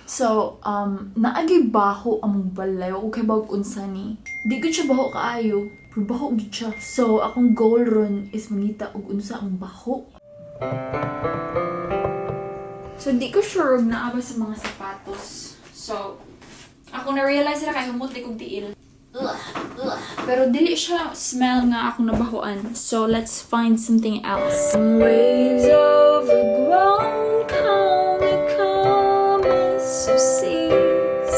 So, naagay baho among balay. O kay bawag unsa ni. Di ko siya baho kaayo. Pero baho gid siya. So, akong goal ron is mangita og unsa ang baho. So, di ko sure og naaba sa mga sapatos. So, ako na-realize na kay humot kong tiil. Pero dili siya smell nga ako nabahoan. So, let's find something else. Waves overgrown, calmness of seas.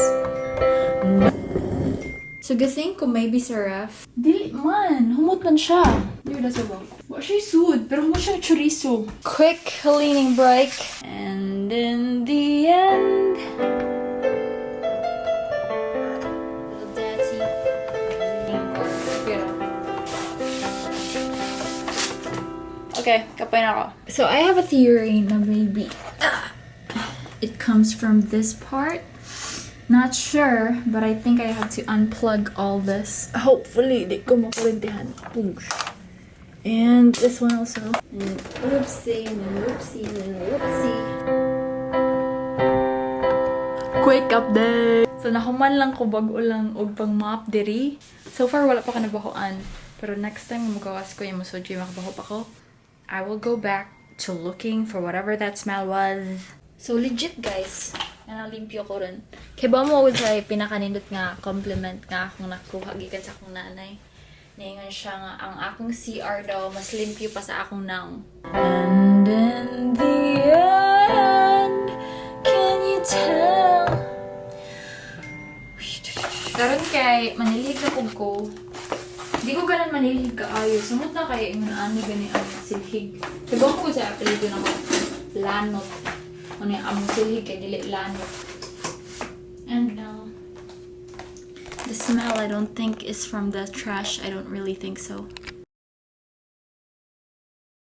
So, good thing kung maybe sa ref. Dili man, humot man siya. Dili na sa ba? Wa siya sud, pero humot siya chorizo. Quick cleaning break. And in the end, okay, kapay na ako. So, I have a theory na maybe it comes from this part. Not sure, but I think I have to unplug all this. Hopefully, di ko makurintihan. And this one also. And oopsie, and oopsie, and oopsie. Quick update! So, nahuman lang ko bago lang og pang mop diri. So far, wala pa ka nabahoan. Pero next time, magawas ko yung musodyo, makabaho pa ko. I will go back to looking for whatever that smell was. So legit guys, nalimpyo ko rin. Kaya ba mo sa pinakanindot nga compliment nga akong nakuha gikan sa akong nanay. Ningon siya nga ang akong CR daw mas limpyo pa sa akong naong. And in the end, can you tell? Karon kay manilig na pug ko. Di ko ganan manilig kaayo. Sumot na kaya yung ani gani ang silhig. Diba ko sa apelido na ko? Lanot. Ano yung among silhig kay dili lanot. And now, the smell I don't think is from the trash. I don't really think so.